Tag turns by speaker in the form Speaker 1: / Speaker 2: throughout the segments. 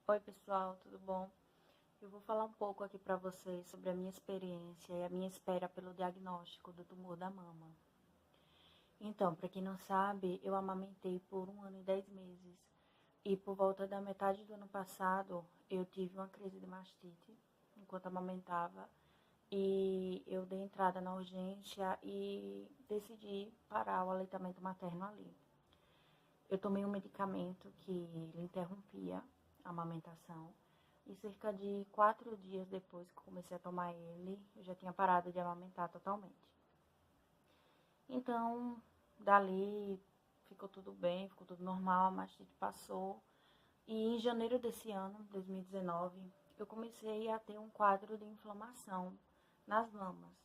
Speaker 1: Oi, pessoal, tudo bom? Eu vou falar um pouco aqui para vocês sobre a minha experiência e a minha espera pelo diagnóstico do tumor da mama. Então, para quem não sabe, eu amamentei por 1 ano e 10 meses e por volta da metade do ano passado eu tive uma crise de mastite enquanto amamentava e eu dei entrada na urgência e decidi parar o aleitamento materno ali. Eu tomei um medicamento que interrompia a amamentação e cerca de 4 dias depois que comecei a tomar ele, eu já tinha parado de amamentar totalmente. Então, dali ficou tudo bem, ficou tudo normal, a mastite passou. E em janeiro desse ano, 2019, eu comecei a ter um quadro de inflamação nas mamas.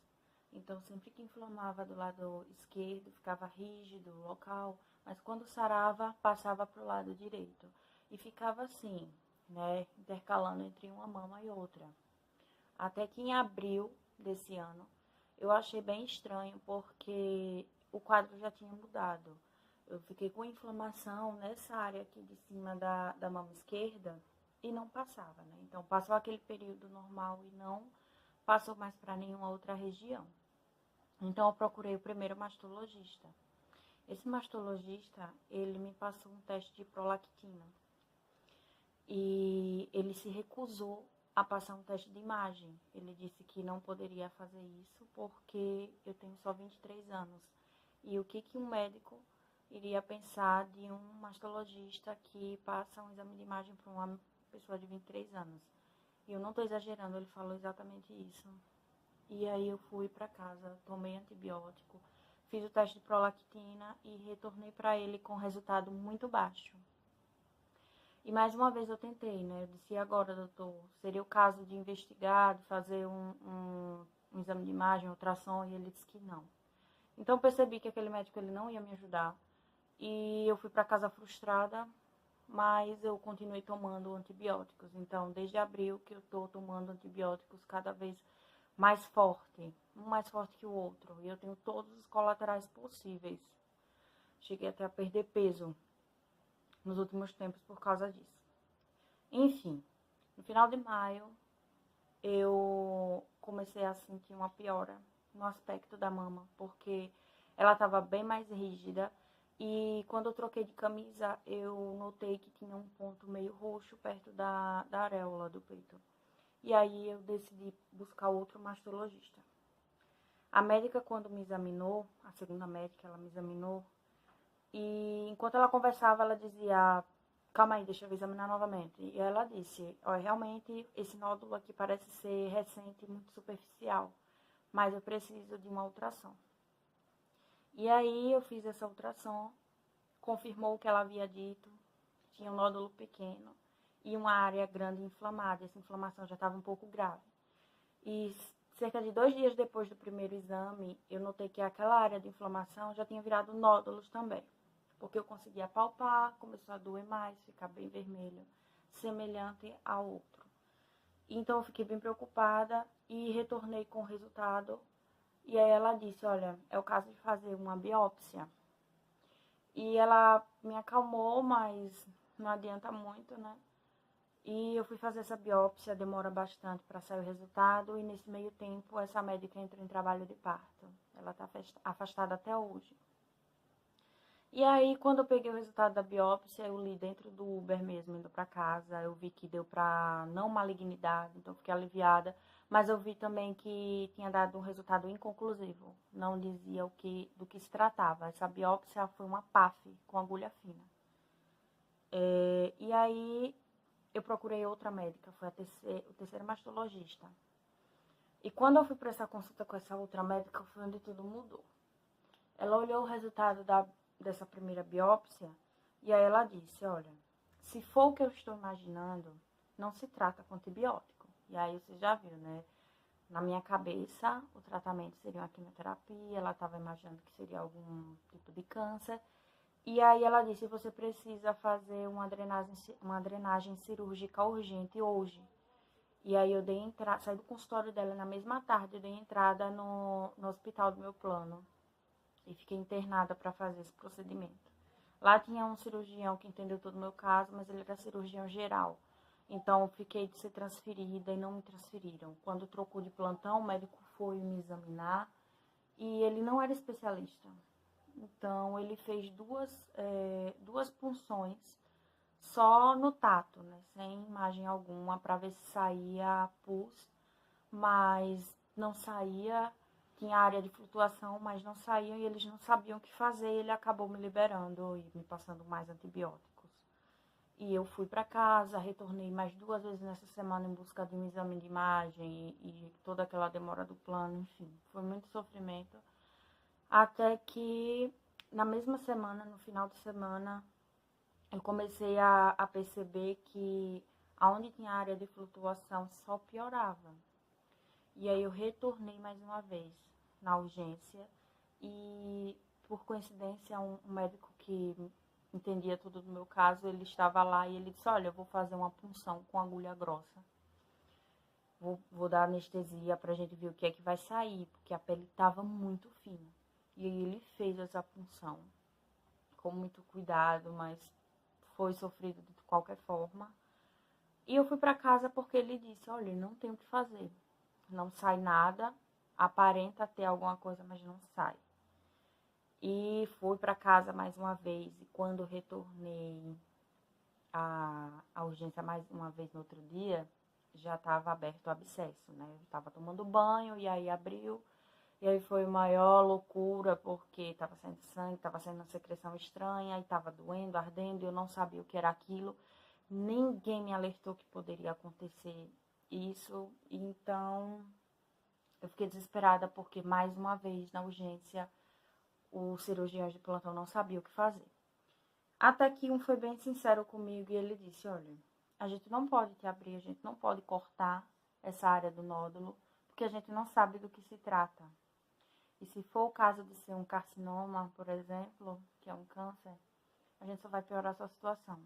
Speaker 1: Então, sempre que inflamava do lado esquerdo, ficava rígido o local, mas quando sarava, passava para o lado direito. E ficava assim, né, intercalando entre uma mama e outra. Até que em abril desse ano, eu achei bem estranho, porque o quadro já tinha mudado. Eu fiquei com inflamação nessa área aqui de cima da mama esquerda e não passava, né? Então, passou aquele período normal e não passou mais para nenhuma outra região. Então, eu procurei o primeiro mastologista. Esse mastologista, ele me passou um teste de prolactina e ele se recusou a passar um teste de imagem. Ele disse que não poderia fazer isso porque eu tenho só 23 anos. E o que um médico iria pensar de um mastologista que passa um exame de imagem para uma pessoa de 23 anos? E eu não estou exagerando, ele falou exatamente isso. E aí eu fui para casa, tomei antibiótico, fiz o teste de prolactina e retornei para ele com resultado muito baixo. E mais uma vez eu tentei, né? Eu disse, e agora, doutor? Seria o caso de investigar, de fazer um exame de imagem, ultrassom? E ele disse que não. Então eu percebi que aquele médico ele não ia me ajudar. E eu fui para casa frustrada, mas eu continuei tomando antibióticos. Então, desde abril que eu estou tomando antibióticos cada vez mais forte, um mais forte que o outro. E eu tenho todos os colaterais possíveis. Cheguei até a perder peso nos últimos tempos por causa disso. Enfim, no final de maio, eu comecei a sentir uma piora no aspecto da mama, porque ela estava bem mais rígida. E quando eu troquei de camisa, eu notei que tinha um ponto meio roxo perto da areola do peito. E aí eu decidi buscar outro mastologista. A médica, quando me examinou, a segunda médica, ela me examinou, e enquanto ela conversava, ela dizia, calma aí, deixa eu examinar novamente. E ela disse, olha, realmente esse nódulo aqui parece ser recente e muito superficial, mas eu preciso de uma ultrassom. E aí eu fiz essa ultrassom, confirmou o que ela havia dito, tinha um nódulo pequeno e uma área grande inflamada. Essa inflamação já estava um pouco grave. E cerca de 2 dias depois do primeiro exame, eu notei que aquela área de inflamação já tinha virado nódulos também. Porque eu conseguia palpar, começou a doer mais, ficar bem vermelho, semelhante ao outro. Então eu fiquei bem preocupada e retornei com o resultado. E aí ela disse, olha, é o caso de fazer uma biópsia. E ela me acalmou, mas não adianta muito, né? E eu fui fazer essa biópsia, demora bastante para sair o resultado. E nesse meio tempo, essa médica entrou em trabalho de parto. Ela está afastada até hoje. E aí, quando eu peguei o resultado da biópsia, eu li dentro do Uber mesmo, indo para casa. Eu vi que deu para não malignidade, então fiquei aliviada. Mas eu vi também que tinha dado um resultado inconclusivo. Não dizia do que se tratava. Essa biópsia foi uma PAF, com agulha fina. E aí, eu procurei outra médica, foi o terceiro mastologista. E quando eu fui para essa consulta com essa outra médica, foi onde tudo mudou. Ela olhou o resultado dessa primeira biópsia e aí ela disse, olha, se for o que eu estou imaginando, não se trata com antibiótico. E aí você já viu, né? Na minha cabeça, o tratamento seria uma quimioterapia, ela estava imaginando que seria algum tipo de câncer. E aí ela disse, você precisa fazer uma drenagem cirúrgica urgente hoje. E aí eu saí do consultório dela na mesma tarde, eu dei entrada no hospital do meu plano. E fiquei internada para fazer esse procedimento. Lá tinha um cirurgião que entendeu todo o meu caso, mas ele era cirurgião geral. Então, eu fiquei de ser transferida e não me transferiram. Quando trocou de plantão, o médico foi me examinar e ele não era especialista. Então, ele fez duas punções só no tato, né? Sem imagem alguma, para ver se saía pus, mas não saía. Tinha área de flutuação, mas não saíam e eles não sabiam o que fazer. Ele acabou me liberando e me passando mais antibióticos. E eu fui para casa, retornei mais 2 vezes nessa semana em busca de um exame de imagem e toda aquela demora do plano, enfim. Foi muito sofrimento. Até que na mesma semana, no final de semana, eu comecei a perceber que aonde tinha área de flutuação só piorava. E aí eu retornei mais uma vez na urgência e, por coincidência, um médico que entendia tudo do meu caso, ele estava lá e ele disse, olha, eu vou fazer uma punção com agulha grossa. Vou dar anestesia pra gente ver o que é que vai sair, porque a pele estava muito fina. E aí ele fez essa punção com muito cuidado, mas foi sofrido de qualquer forma. E eu fui para casa porque ele disse, olha, não tem o que fazer. Não sai nada, aparenta ter alguma coisa, mas não sai. E fui para casa mais uma vez. E quando retornei à urgência mais uma vez no outro dia, já estava aberto o abscesso, né? Eu estava tomando banho e aí abriu. E aí foi maior loucura, porque estava saindo sangue, estava saindo uma secreção estranha, e estava doendo, ardendo, e eu não sabia o que era aquilo. Ninguém me alertou que poderia acontecer isso. Então, eu fiquei desesperada, porque mais uma vez na urgência, o cirurgião de plantão não sabia o que fazer. Até que um foi bem sincero comigo e ele disse, olha, a gente não pode te abrir, a gente não pode cortar essa área do nódulo, porque a gente não sabe do que se trata. E se for o caso de ser um carcinoma, por exemplo, que é um câncer, a gente só vai piorar a sua situação.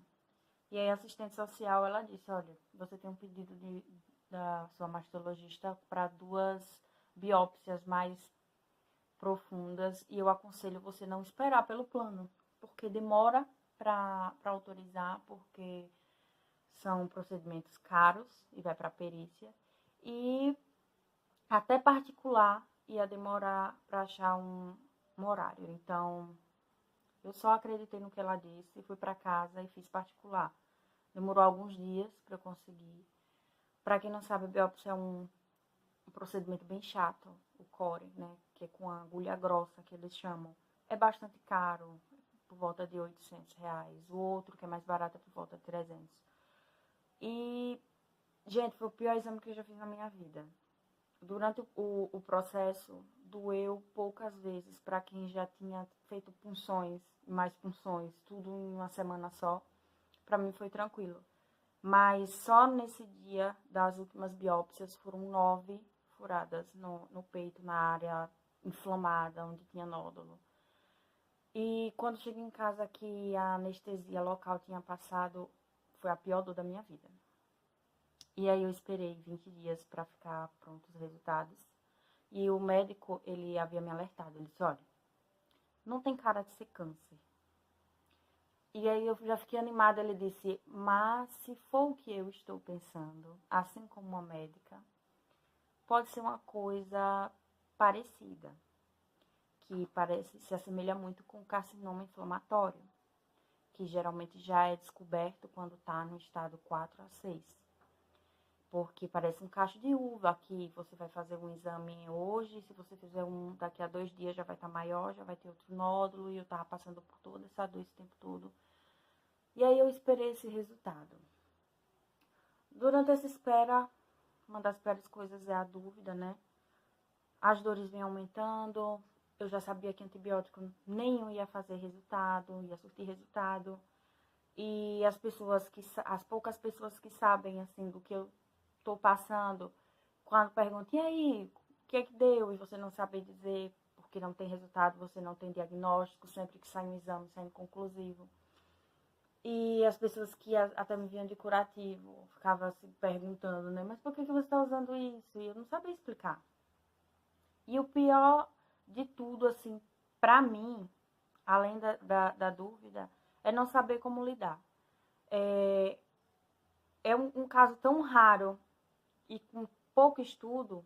Speaker 1: E aí a assistente social, ela disse, olha, você tem um pedido da sua mastologista para 2 biópsias mais profundas e eu aconselho você não esperar pelo plano, porque demora para autorizar, porque são procedimentos caros e vai para perícia. E até particular ia demorar para achar um horário. Então, eu só acreditei no que ela disse, fui para casa e fiz particular. Demorou alguns dias para eu conseguir. Para quem não sabe, a biópsia é um procedimento bem chato, o core, né? Que é com a agulha grossa, que eles chamam. É bastante caro, por volta de R$ 800. O outro, que é mais barato, é por volta de 300. E, gente, foi o pior exame que eu já fiz na minha vida. Durante o processo, doeu poucas vezes para quem já tinha feito punções, mais punções, tudo em uma semana só. Para mim foi tranquilo. Mas só nesse dia das últimas biópsias foram 9 furadas no peito, na área inflamada, onde tinha nódulo. E quando cheguei em casa que a anestesia local tinha passado, foi a pior dor da minha vida. E aí eu esperei 20 dias para ficar prontos os resultados. E o médico, ele havia me alertado. Ele disse, olha, não tem cara de ser câncer. E aí eu já fiquei animada. Ele disse, mas se for o que eu estou pensando, assim como uma médica, pode ser uma coisa parecida. Que se assemelha muito com o carcinoma inflamatório. Que geralmente já é descoberto quando está no estado 4 a 6. Porque parece um cacho de uva, que você vai fazer um exame hoje, se você fizer um daqui a 2 dias já vai estar maior, já vai ter outro nódulo, e eu tava passando por toda essa dor esse tempo todo. E aí eu esperei esse resultado. Durante essa espera, uma das piores coisas é a dúvida, né? As dores vêm aumentando, eu já sabia que antibiótico nenhum ia fazer resultado, ia surtir resultado. E as poucas pessoas que sabem, assim, do que eu tô passando, quando perguntam, e aí, o que é que deu? E você não sabe dizer, porque não tem resultado, você não tem diagnóstico, sempre que sai um exame, sai inconclusivo. E as pessoas que até me vinham de curativo, ficavam se perguntando, né, mas por que você está usando isso? E eu não sabia explicar. E o pior de tudo, assim, pra mim, além da dúvida, é não saber como lidar. É é um caso tão raro e com pouco estudo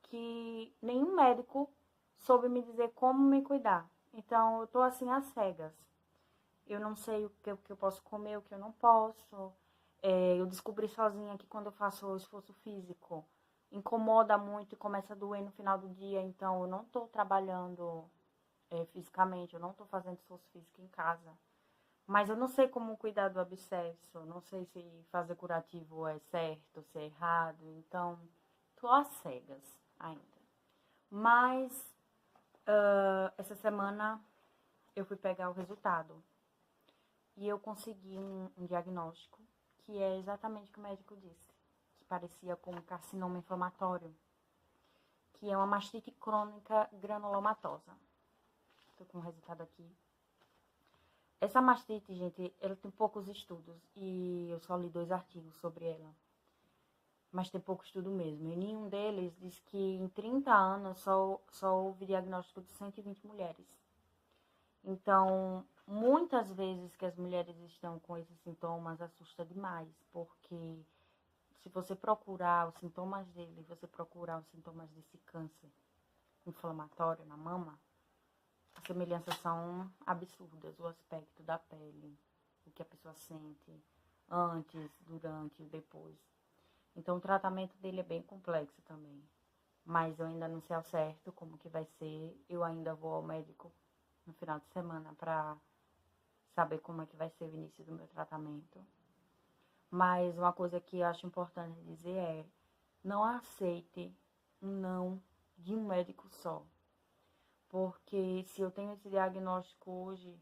Speaker 1: que nenhum médico soube me dizer como me cuidar. Então, eu tô assim às cegas. Eu não sei o que eu posso comer, o que eu não posso. Eu descobri sozinha que quando eu faço o esforço físico, incomoda muito e começa a doer no final do dia. Então, eu não tô trabalhando fisicamente, eu não tô fazendo esforço físico em casa. Mas eu não sei como cuidar do abscesso, não sei se fazer curativo é certo, se é errado. Então, tô às cegas ainda. Mas, essa semana eu fui pegar o resultado. E eu consegui um diagnóstico, que é exatamente o que o médico disse. Que parecia com um carcinoma inflamatório, que é uma mastite crônica granulomatosa. Estou com o resultado aqui. Essa mastite, gente, ela tem poucos estudos. E eu só li 2 artigos sobre ela. Mas tem pouco estudo mesmo. E nenhum deles diz que em 30 anos só houve diagnóstico de 120 mulheres. Então, muitas vezes que as mulheres estão com esses sintomas, assusta demais, porque se você procurar os sintomas dele, você procurar os sintomas desse câncer inflamatório na mama, as semelhanças são absurdas. O aspecto da pele, o que a pessoa sente antes, durante e depois. Então, o tratamento dele é bem complexo também. Mas eu ainda não sei ao certo como que vai ser. Eu ainda vou ao médico no final de semana para saber como é que vai ser o início do meu tratamento. Mas uma coisa que eu acho importante dizer é: não aceite um não de um médico só. Porque se eu tenho esse diagnóstico hoje,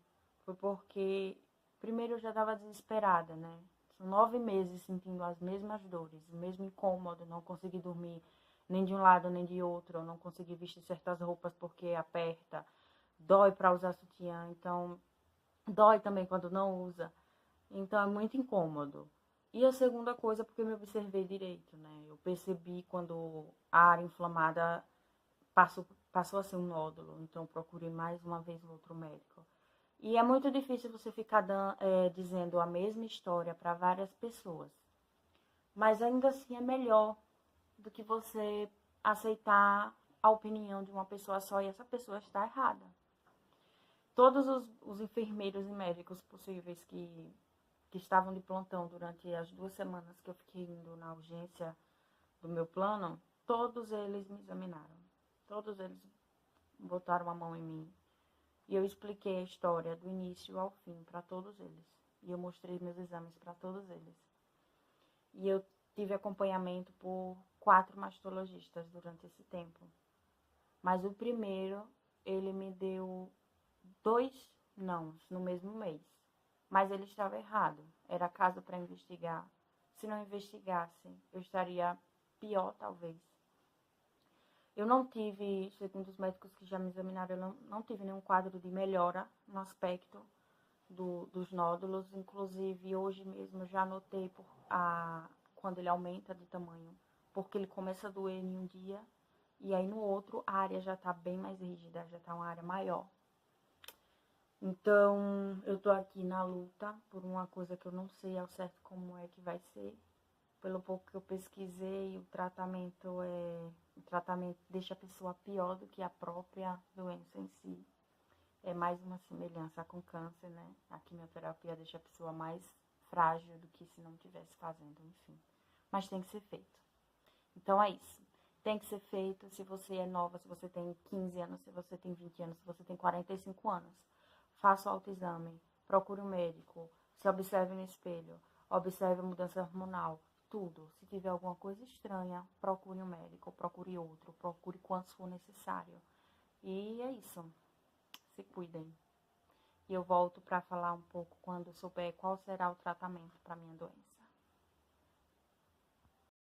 Speaker 1: foi porque, primeiro, eu já estava desesperada, né? São 9 meses sentindo as mesmas dores, o mesmo incômodo, não consegui dormir nem de um lado nem de outro, eu não consegui vestir certas roupas porque aperta, dói para usar sutiã, então dói também quando não usa. Então é muito incômodo. E a segunda coisa, porque eu me observei direito, né? Eu percebi quando a área inflamada passou a ser um nódulo. Então eu procurei mais uma vez o outro médico. E é muito difícil você ficar dizendo a mesma história para várias pessoas. Mas ainda assim é melhor do que você aceitar a opinião de uma pessoa só e essa pessoa está errada. Todos os enfermeiros e médicos possíveis que estavam de plantão durante as 2 semanas que eu fiquei indo na urgência do meu plano, todos eles me examinaram. Todos eles botaram a mão em mim. E eu expliquei a história do início ao fim para todos eles. E eu mostrei meus exames para todos eles. E eu tive acompanhamento por 4 mastologistas durante esse tempo. Mas o primeiro, ele me deu 2 nãos no mesmo mês. Mas ele estava errado. Era caso para investigar. Se não investigasse, eu estaria pior, talvez. Eu não tive, segundo os médicos que já me examinaram, eu não tive nenhum quadro de melhora no aspecto dos nódulos. Inclusive, hoje mesmo eu já notei quando ele aumenta de tamanho, porque ele começa a doer em um dia e aí no outro a área já está bem mais rígida, já está uma área maior. Então, eu tô aqui na luta por uma coisa que eu não sei ao certo como é que vai ser. Pelo pouco que eu pesquisei, o tratamento deixa a pessoa pior do que a própria doença em si. É mais uma semelhança com câncer, né? A quimioterapia deixa a pessoa mais frágil do que se não estivesse fazendo, enfim. Mas tem que ser feito. Então é isso. Tem que ser feito se você é nova, se você tem 15 anos, se você tem 20 anos, se você tem 45 anos. Faça o autoexame, procure um médico, se observe no espelho, observe a mudança hormonal, tudo. Se tiver alguma coisa estranha, procure um médico, procure outro, procure quantos for necessário. E é isso. Se cuidem. E eu volto para falar um pouco quando eu souber qual será o tratamento para minha doença.